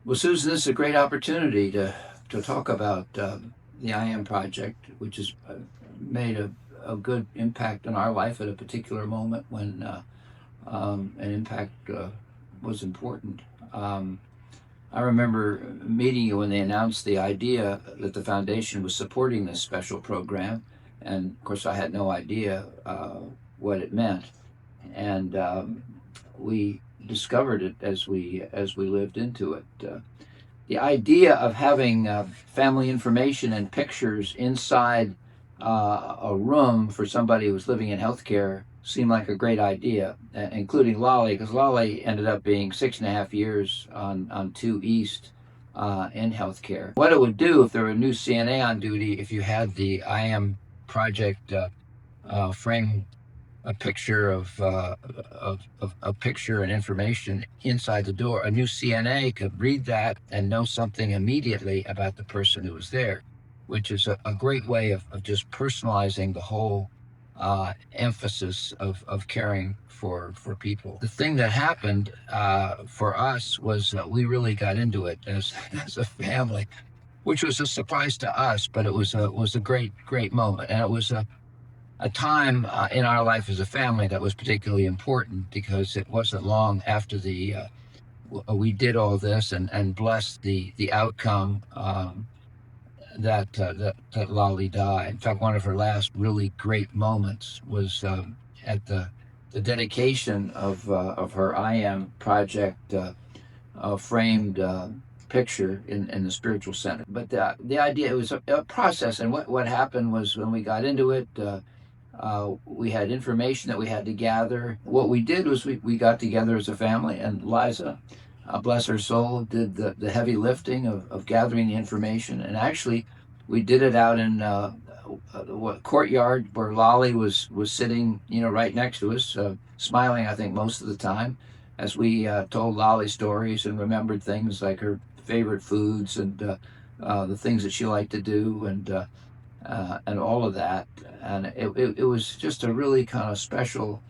Well, Susan, this is a great opportunity to talk about the I Am Project, which has made a good impact in our life at a particular moment when an impact was important. Um, I remember meeting you when they announced the idea that the foundation was supporting this special program, and of course, I had no idea what it meant, and we discovered it as we lived into it. The idea of having family information and pictures inside a room for somebody who was living in healthcare seemed like a great idea, including Lolly, because Lolly ended up being 6.5 years on 2 East in healthcare. What it would do if there were a new CNA on duty, if you had the I Am Project frame a picture of a picture and information inside the door, a new CNA could read that and know something immediately about the person who was there, which is a great way of just personalizing the whole emphasis of caring for people. The thing that happened for us was that we really got into it as a family, which was a surprise to us, but it was a great moment, and it was a time in our life as a family that was particularly important because it wasn't long after we did all this and blessed the outcome that Lolly died. In fact, one of her last really great moments was at the dedication of her I Am Project framed picture in the spiritual center. But the idea, it was a process, and what happened was when we got into it. We had information that we had to gather. What we did was we got together as a family, and Liza, bless her soul, did the heavy lifting of gathering the information. And actually, we did it out in what courtyard where Lolly was sitting, right next to us, smiling, I think, most of the time, as we told Lolly stories and remembered things like her favorite foods and the things that she liked to do, and all of that. And it was just a really kind of special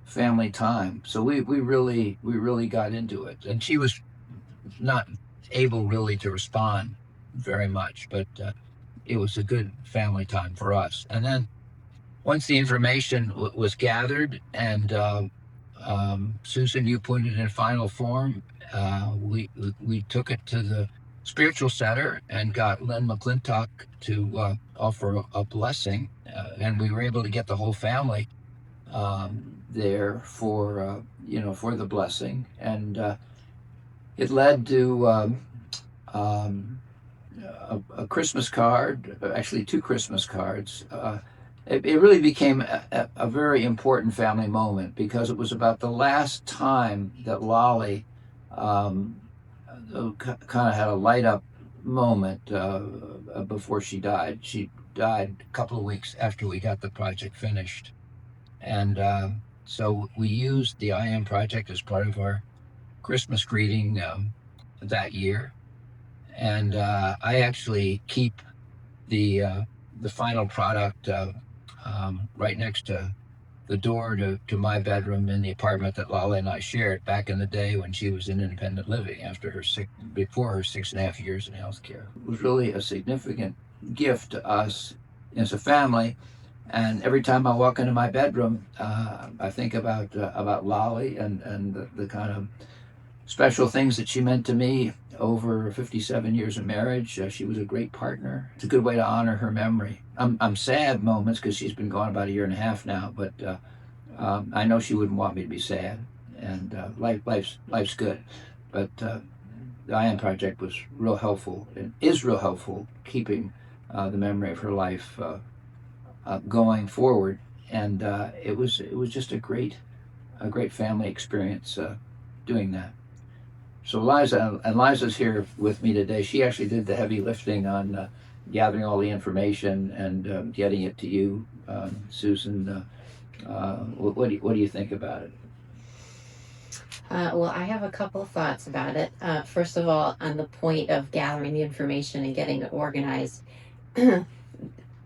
family time. So we really got into it. And she was not able really to respond very much, but it was a good family time for us. And then once the information was gathered and Susan, you put it in final form, we took it to the spiritual center and got Lynn McClintock to offer a blessing, and we were able to get the whole family there for the blessing, and it led to a Christmas card, actually 2 Christmas cards. It really became a very important family moment because it was about the last time that Lolly kind of had a light up moment before she died. She died a couple of weeks after we got the project finished. And so we used the I Am Project as part of our Christmas greeting that year. And I actually keep the final product right next to the door to my bedroom in the apartment that Lolly and I shared back in the day when she was in independent living before her 6.5 years in healthcare. It was really a significant gift to us as a family. And every time I walk into my bedroom, I think about Lolly and the kind of special things that she meant to me over 57 years of marriage. She was a great partner. It's a good way to honor her memory. I'm sad moments because she's been gone about a year and a half now, but I know she wouldn't want me to be sad, and life's good. But the I Am Project was real helpful and is real helpful keeping the memory of her life going forward, and it was just a great family experience doing that. So Liza's here with me today. She actually did the heavy lifting on gathering all the information and getting it to you, Susan. What do you think about it? Well, I have a couple of thoughts about it. First of all, on the point of gathering the information and getting it organized,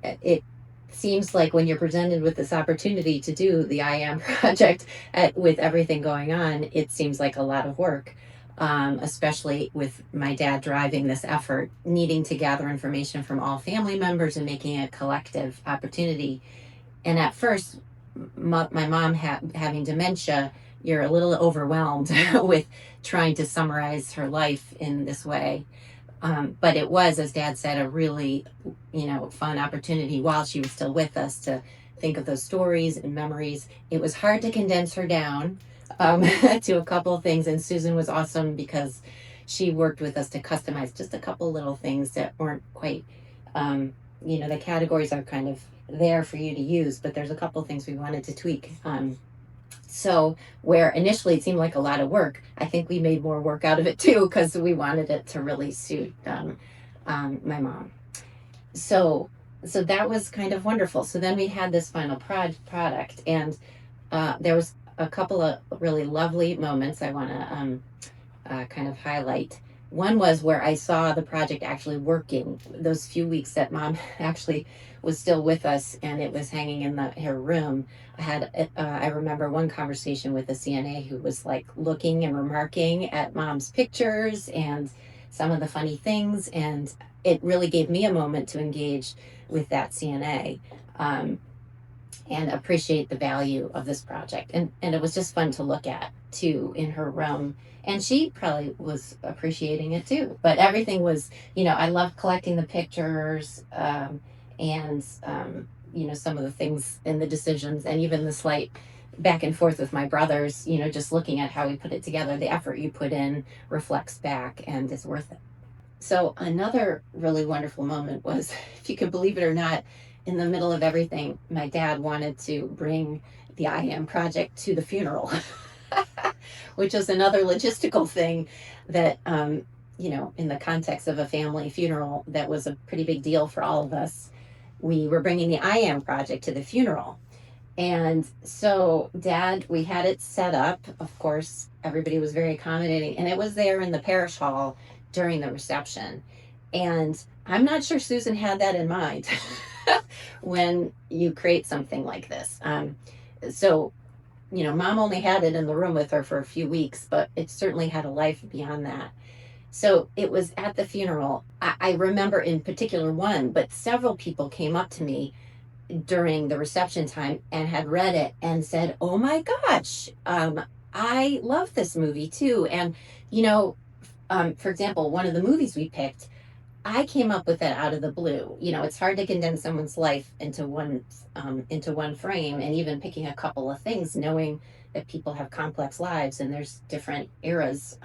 it seems like when you're presented with this opportunity to do the I Am project with everything going on, it seems like a lot of work. especially with my dad driving this effort, needing to gather information from all family members and making a collective opportunity. And at first, my mom having dementia, you're a little overwhelmed with trying to summarize her life in this way. But it was, as Dad said, a really, fun opportunity while she was still with us to think of those stories and memories. It was hard to condense her down to a couple of things, and Susan was awesome because she worked with us to customize just a couple little things that weren't quite, the categories are kind of there for you to use, but there's a couple of things we wanted to tweak. So where initially it seemed like a lot of work, I think we made more work out of it too because we wanted it to really suit my mom. So that was kind of wonderful. So then we had this final product, and there was a couple of really lovely moments I want to kind of highlight. One was where I saw the project actually working. Those few weeks that Mom actually was still with us, and it was hanging in her room. I remember one conversation with a CNA who was like looking and remarking at Mom's pictures and some of the funny things, and it really gave me a moment to engage with that CNA. And appreciate the value of this project. And it was just fun to look at too in her room. And she probably was appreciating it too. But everything was, I loved collecting the pictures, and, some of the things in the decisions, and even the slight back and forth with my brothers, just looking at how we put it together. The effort you put in reflects back and is worth it. So another really wonderful moment was, if you can believe it or not, in the middle of everything, my dad wanted to bring the I Am project to the funeral, which is another logistical thing that, in the context of a family funeral, that was a pretty big deal for all of us. We were bringing the I Am project to the funeral. And so, Dad, we had it set up. Of course, everybody was very accommodating, and it was there in the parish hall during the reception. And I'm not sure Susan had that in mind when you create something like this. So, Mom only had it in the room with her for a few weeks, but it certainly had a life beyond that. So it was at the funeral. I remember in particular one, but several people came up to me during the reception time and had read it and said, "Oh my gosh, I love this movie too." And, for example, one of the movies we picked, I came up with it out of the blue. It's hard to condense someone's life into one frame, and even picking a couple of things, knowing that people have complex lives and there's different eras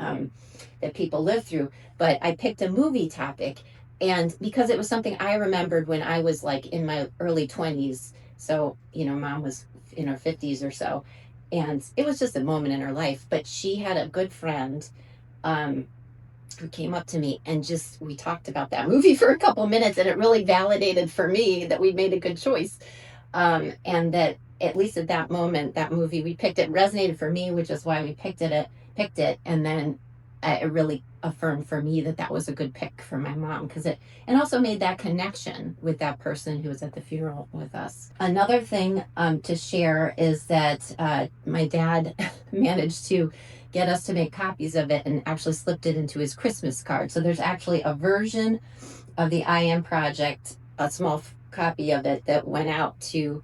that people live through. But I picked a movie topic, and because it was something I remembered when I was like in my early 20s. So, Mom was in her 50s or so, and it was just a moment in her life. But she had a good friend. Who came up to me, and just we talked about that movie for a couple minutes, and it really validated for me that we'd made a good choice, and that at least at that moment, that movie we picked, it resonated for me, which is why we picked it. And then it really affirmed for me that that was a good pick for my mom, because it and also made that connection with that person who was at the funeral with us. Another thing to share is that my dad managed to get us to make copies of it and actually slipped it into his Christmas card. So there's actually a version of the I Am project, a small copy of it that went out to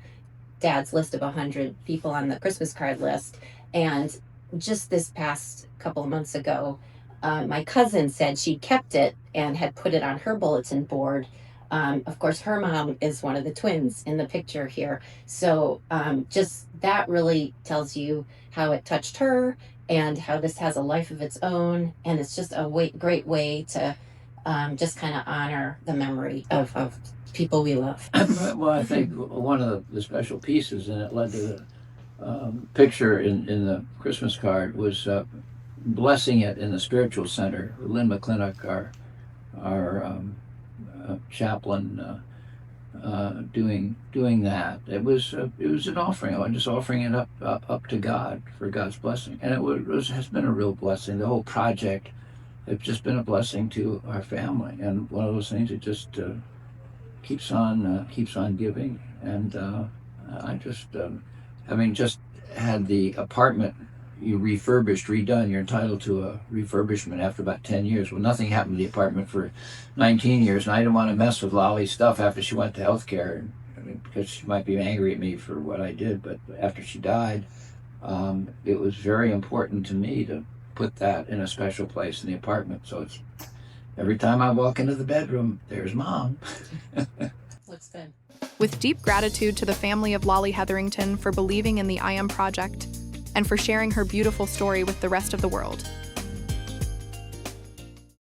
Dad's list of 100 people on the Christmas card list. And just this past couple of months ago, my cousin said she kept it and had put it on her bulletin board. Of course, her mom is one of the twins in the picture here. So just that really tells you how it touched her and how this has a life of its own. And it's just a great way to just kind of honor the memory of people we love. Well, I think one of the special pieces, and it led to the picture in the Christmas card, was blessing it in the spiritual center. Lynn McClintock, our chaplain, doing that. It was an offering. I'm just offering it up to God for God's blessing, and has been a real blessing. The whole project has just been a blessing to our family, and one of those things that just keeps on giving. And I just having just had the apartment refurbished, redone, you're entitled to a refurbishment after about 10 years. Well, nothing happened to the apartment for 19 years, and I didn't want to mess with Lolly's stuff after she went to healthcare, because she might be angry at me for what I did. But after she died, it was very important to me to put that in a special place in the apartment. So it's every time I walk into the bedroom, there's Mom. Looks good. With deep gratitude to the family of Lolly Hetherington for believing in the I Am Project and for sharing her beautiful story with the rest of the world.